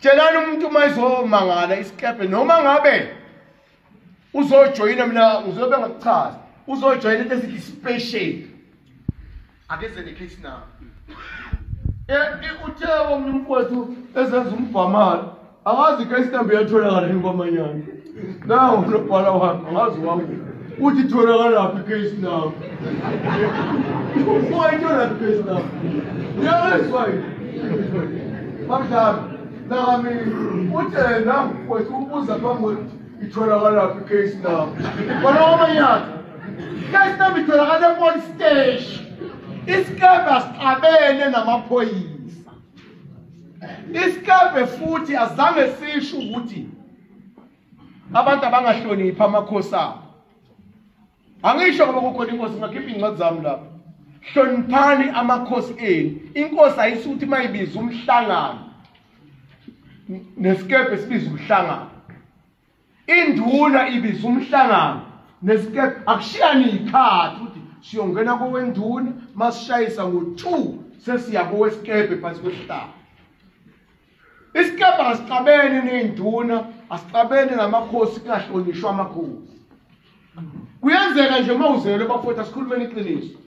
tshelani umuntu mayizomangala isikebhe noma ngabe uzojoyina mina ngizobe ngakuchaza uzojoyina into esithi special akeze necase na uthe omunye umfowethu ezenza umbhamala akazi icase number yatholakala yini kwamanyana nawo unobhala wakhe angazi wami uthi itholakala laphi icase number uyayithola laphi icase number uyayizwayo bamdlala nami uthe namfowethu ubuza phambi itholakala laphi icase number kona kwamanyana icase number itholakala epolice station isikebhe asiqabene namaphoyisa isikebhe futhi azange sisho ukuthi abantu abangahloniphi amakhosi abo angisho ngoba kukhona inkosi ngakhipha incwadi zami lapha hloniphani amakhosi enu inkosi ayisuthi mayibiza umhlangano nesikebhe sibiza umhlangano induna ibiza umhlangano nesikebhe akushiyani ikhathi ukuthi siyongena kowenduna masishayisa ngo2 sesiya kowesikebhe phansi kwesihlalo isikebhe asiqabene nenduna asiqabene namakhosi kungahlonishwa amakhosi kuyenzeka nje mawuzele bafowethu asikhulumeni iqiniso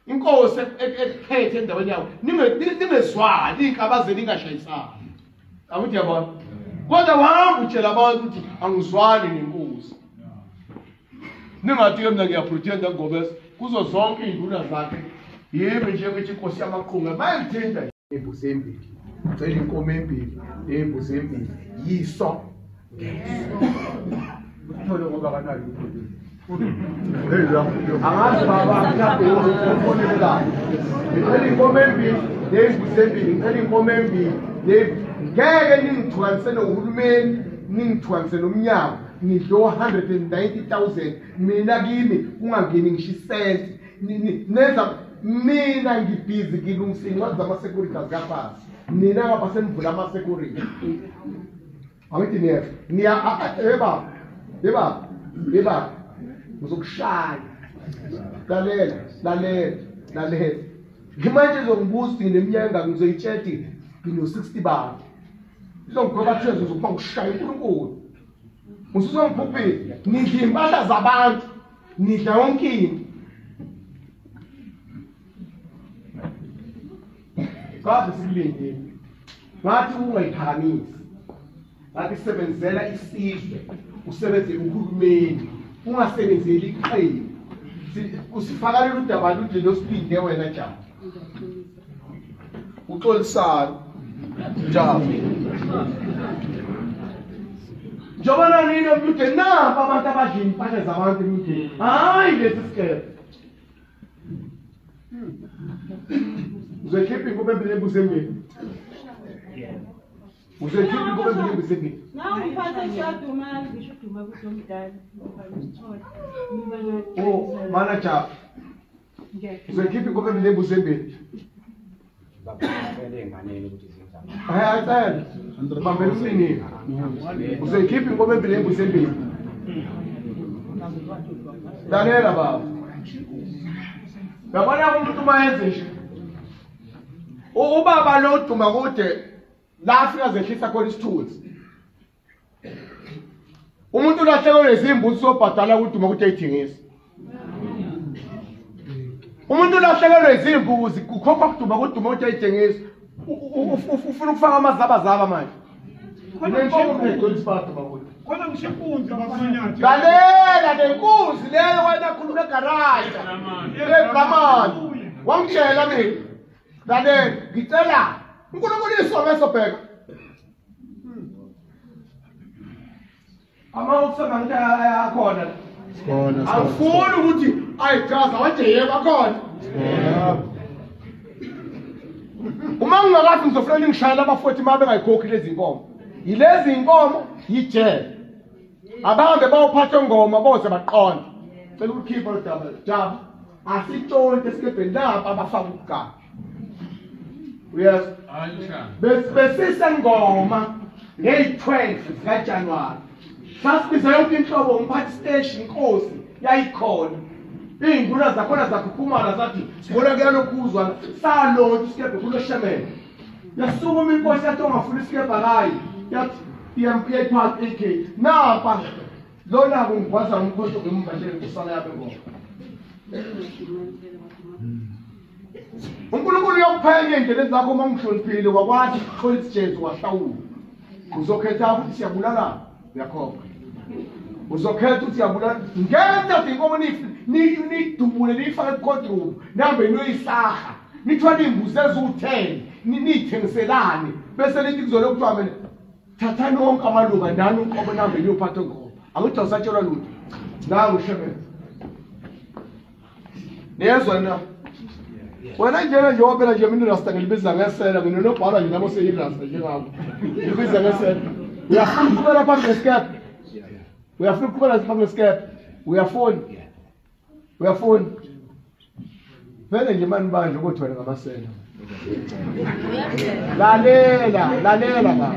inkosi ekhethe endaweni yawo ningezwani inkabazeli ingashayisana akuthi yabona kodwa wahamba utshela abantu ukuthi angizwani nenkosi ningathi mina ngiyapretenda ngobese kuzo zonke induna zakhe yebo nje ukuthi inkosi yamaqhunga bayithinta ebuze embili cela inkomo embili ebuze embili yiso ngeke ngoba kanali angazi baba mhlawumbe uzofonela ngicela inkomo embili ebuze embili ngicela inkomo embili ngeke ningithwanisene uhulumeni ningithwanisene umnyango ngidlo 190,000 mina kimi ungangeni ngishisente neza mina ngibhizi ngilungisa incwadi zama-security zikaphansi nina ngapha senivula ama-security angithi yebaba ngizokushaya lalela ngimanje izongibuza ukuthi ngineminyaka ngizoyitshela ngino-60 bantu izongigoba theze uzokuba ngikushaya uNkulunkulu usuzongiphuphile nidla impahla zabantu nidla yonke into kade sikulindile ngathi ungayiphakamisi ngathi sebenzela isizwe usebenzele uhulumeni ungasebenzeli iqembu usifakalele udaba lude losipinde wena njalo uxolisana njalo njengoba nini emluthe napa abantu abadla impahla zabantu emluthe hayi lesi sikebhe uzokhipha inkomo embili embuzi embili uzokhipha inkomo embili embuzi embili manager uzokhipha inkomo embili embuzi embili ayacela bambela umlini uzokhipha inkomo embili embuzi embili lalela baba yabona umuntu mayenze nje ubaba lo duma kude la afika zehlisa khona isithunzi umuntu lahlekelwe izimbuzi sobhadala uduma kude ayithengisa umuntu lahlekelwe izimbuzi kukhopha kuduma kuduma kude ayithengisa ufuna ukufaka amazabazaba manje khona ngishikunzi babanyathi lalela lenkunzi leyo wena khuluma egaraji leblamani wangitshela mina lalela ngicela uNkulunkulu isome sobheka amawukusema ngithi ayakhona awufuni ukuthi ayichaza wathi yebo akhona uma ngingakathi ngizofuna ngishayela abafowethu mabe ngayikhokhi lezi inkomo yilezi inkomo yijele abahambe bawuphatha ngoma boze baqonda cela ukukhipha udaba asitshonte esikebheni lapha abafaka ukugaba yes besise ngoma ngeyi-12 zikaJanuwari sasibiza yonke inhlobo umphathi station inkosi yayikhona iy'nduna zakhona zakhukhumala zathi sibona kuyalokhuzwa salonke isikebhe kuloshemele yasukuma inkosi yathi ongafuna isikebhe akayi yathi iyayiphatha ikhe napa lona kungikwaza umkhonto ngembaleni kusala yabe ngoba uNkulunkulu uyokuphenya indlela zakho uma ungihloniphile wakwazi ukuthola isijezu wahlawula uzokhetha ukuthi siyabulala uyakhokha uzokhetha ukuthi siyabulala ngenza inkomo nidubule nifake ecourtroom nambe niyoyisaha nithwala imbuzi eziwu-10 niyithengiselane bese lithi kuzole kuthiwa mina thathani wonke amalunga nani uqobo nambe niyophatha ngoba angithi awusatshelwa lutho nangu ushebeza niyezwa na wena njena nje wabela nje mina rasta ngilibiza ngesela mina nobhala nje nabo seyirasta njengako ngilibiza ngesela uyafuna ukuqhubela phambi kwesikephe uyafuna ukuqhubela phambi kwesikephe uyafuna vele nje mani banje ukuthi wena ngamasela lalela baba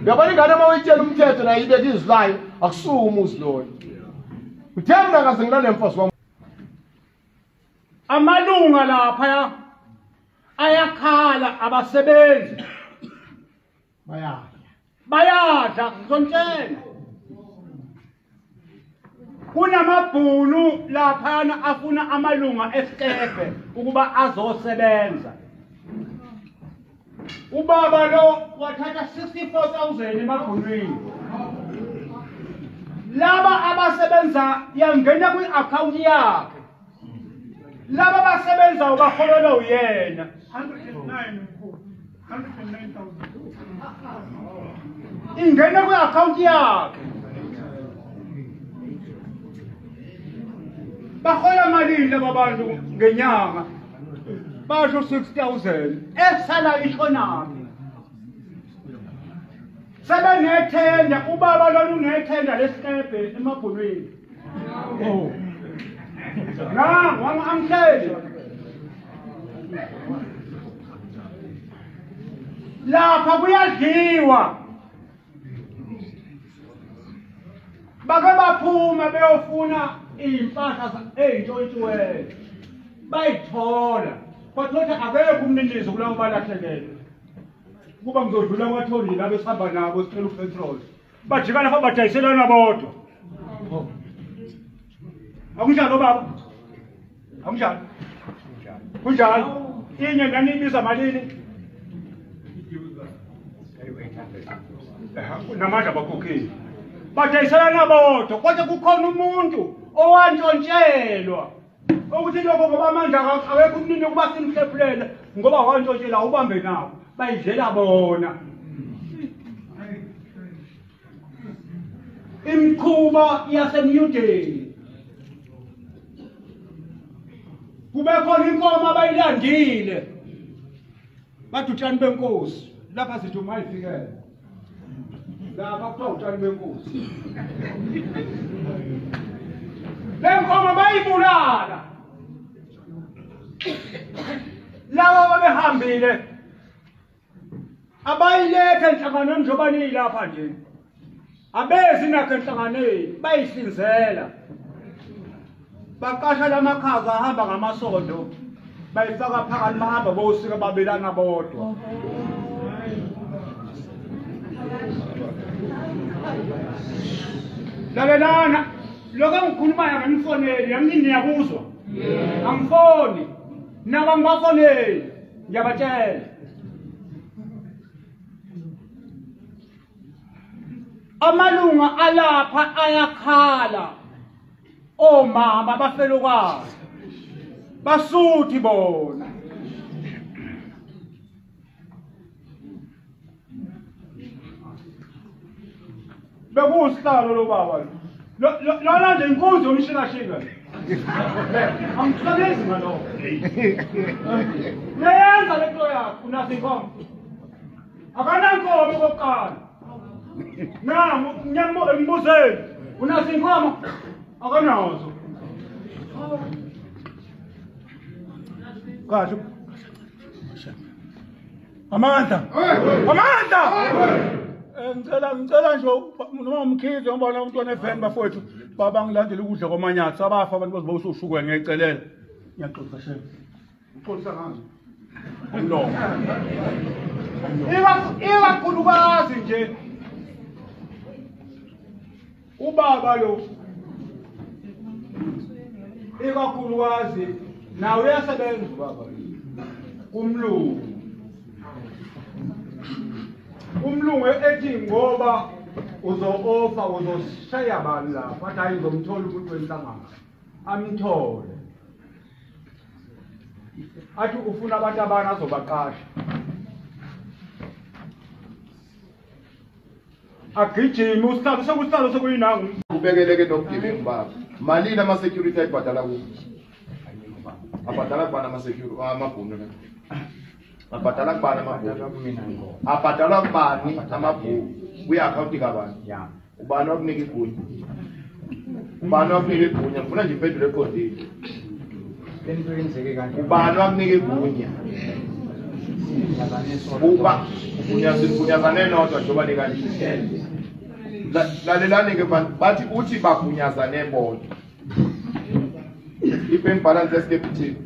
uyabona ingane uma uyitshela umthetho nayo ibeka izwilayo akusuka umuzi lona uthemba kaze ngilale mfazi wami amalunga lapha ayakhala abasebenzi bayadla ngizontshela kunamabhunu laphana afuna amalunga esikebhe ukuba azosebenza ubaba lo wathatha 64,000 emabhunwini laba abasebenza yangena kwi-account yakhe laba abasebenza ubaholela uyena 109,000 ingena kwi-account yakhe bahola malini laba bantu ngenyanga basho 6,000 esala ishonaphi sebenethenda ubaba lolu unethenda lesikebhe emabhunwini nangu amhleli lapha kuyadliwa bake baphuma beyofuna iy'mpahla ey'ntshontshiweyo bayithola kwathothi akekho umninizi kulabo balahlekelwe kuba ngizodlula kwatholi labo esihamba nabo sicela upetrol bajika lapha badayiselana bodwa akunjalo baba akunjalo kunjalo inye naniyibiza malini namandla bakhokheli badayiselana bodwa kodwa kukhona umuntu owantshontshela ukuthi lokho ngoba amandla awekho umnini ukuba simhlephulela ngoba wantshontshela ubambe nawo bayidlela bona imikhuba yasemyudeni kube khona inkomo abayilandile bathi utshani benkosi lapha sithi umayifikele lapha kuthiwa utshani benkosi le nkomo bayibulala laba babehambile abayiletha enhlanganweni njengoba niyilapha nje abezi nakho enhlanganweni bayihlinzela baqasha lamakhaza ahamba ngamasondo bayifaka phakathi bahamba bosika babelana bodwa lalelana lokho ngikhulumayo nganifoneli yami niyakuzwa angifoni naba ngibafoneli ngiyabatshela amalunga alapha ayakhala omama bafelokazi basuthi bona bekusihlalo lo baba lona nje inkunzi yomshikashika angikuhlekezi ngalokho leyenza le nto yakho unazo inkomo akanankomo kokuqala ngiyambuzeni unazo inkomo akanazo kahle amandla ngicela nje noma umkhize ngibona umntwana eveni bafowethu babangilandela ukudla kwamanyathi abafa abantu bazobawusushukwe ngiyacelela ngiyaxoxa shefu uxolisa ngazo umlomo ikakhulukazi nje ubaba lo ikakhulukazi nawe uyasebenza ubaba umlungu ethi ngoba uzo-offer uzoshaya abantu lapho athi hayi ngizomthola umuntu wenhlangano amthole athi ufuna abantu abana azobaqasha agijime usithathu sekusithathu sekuyinangu ubekeleke nobugebengu babo malini ama-security ayibhadala kubo abhadala kubani amabhunu abhadala kubani amabhunu abhadala kubani amabhunu kwi-akhawunti kabani ubani wakunika igunya ubani wakunika igunya ngifuna nje impendulo eqondile ubani wakunika igunya ugunyazane nodwa njengoba kanje lalelani-ke bathi uthi bagunyazane bodwa i-bank balance eskephithini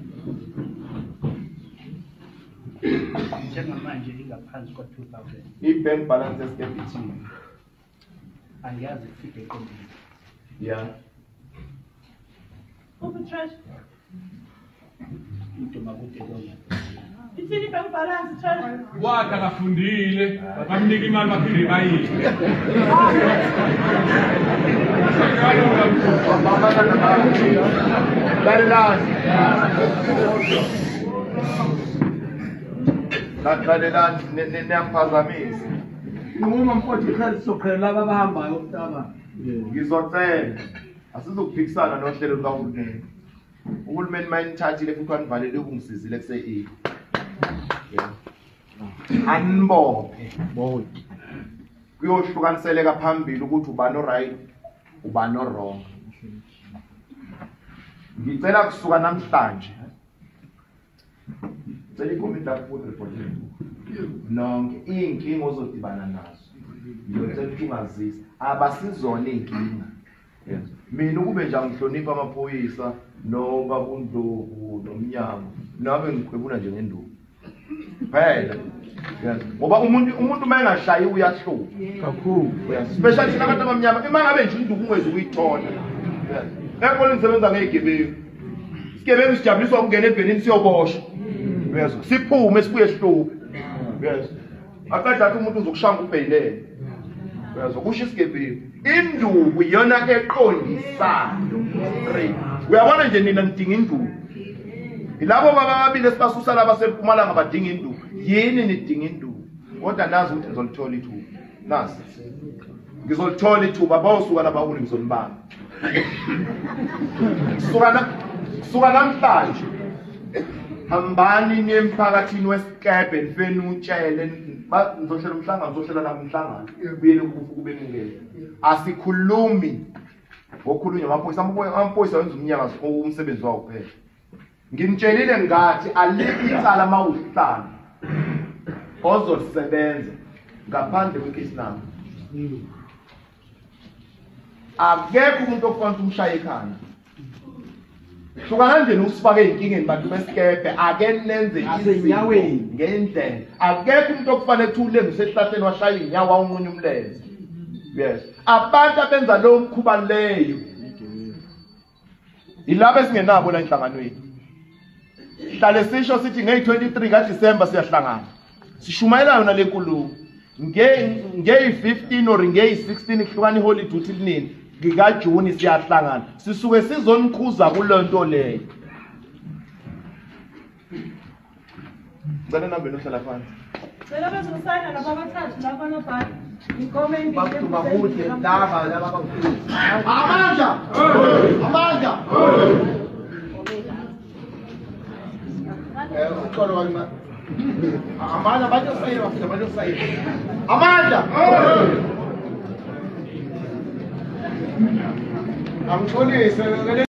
njengamanje ingaphansi kwa-2000 i-bank balance eskephithini angiyazi kufike eqondile ya Trash. into makude lona Ithini bank balance trash? Wathi akafundile bamnika imali baphinde bayile. lalelani niyangiphazamisa Uma mfowethu ikhali sokhela laba abahambayo umntaba. ngizocela asizokuphikisana nohlelo lukahulumeni uhulumeni mayinithathile futhi wanivalele ukungisizile kuse-8 anibophe kuyohlukaniseleka phambili ukuthi ubani o-right ubani o-wrong ngicela kusuka namhlanje cela ikomiti lakho report nonke iy'nkinga ozodibana nazo ngiyocela ukuthi ungazisi abasizona iy'nkinga mina ukube nje angihlonipha amaphoyisa noma uNdlovu nomnyango nabe ngikhwebula nje ngenduku phela ngoba umuntu mayengashaya uyahluka Kakhulu. especially thina abantu abamnyama ima ngabe nje induku ungeze ukuyithola ekole ngisebenza ngey'gebengu isigebengu sijabuliswa ukungena ebhenini siyoboshwa uyezwa siphume sibuye sihluphe uyezwa aqeda athi umuntu uzokushanga ubheyilele uyezwa kusho isigebengu induku iyona eqondisayo straight uyabona nje nina nidinga induku ilabo baba ababili esibasusa laba sempumalanga badinga induku yini nidinga induku kodwa nazi ukuthi ngizolithola ithuba nazi ngizolithola ithuba bawusuka labahuli ngizolibamba suka namhlanje hambani niye emphakathini wesikebhe nifeni utshele ngizohlela umhlangano ngizohlela nami umhlangano buyele kufu kube ningeke asikhulumi ngokhulunywa amaphoyisa wenza umnyaka umsebenzi wawo kuphela nginitshelile ngathi alikho icala mawuhlala ozolisebenza ngaphandle kwekesi nami akekho umuntu okufanele umshaye ekhanda hluka kanjeni usifake ey'nkingeni bantu besikebhe ake nenze Asenyaweni. ngendlela akekho umuntu okufanele kuthi ulenze usesihlahleni washaya iy'nyawo wawunqunya umlenze yes abantu abenza lowo mkhuba leyo yilabo esingenabo la enhlanganweni hlale sisho sithi ngeyi-23 kaDisemba siyahlangana sishumayela yona le nkulumo ngeyi-15 or ngeyi-16 kuhlukana iholiday uthi linini ngikaJuni siyahlangana sisuke sizonikhuza kuleyo nto leyo ngicela nambeni ohlala phansi Cela bezosayina laba abathathu laba nobhali. Ingome embili. Bakuthuba kude laba laba kakhulu. amandla amandla uxolo wami amandla bayosayina bafika bayosayina amandla angixolise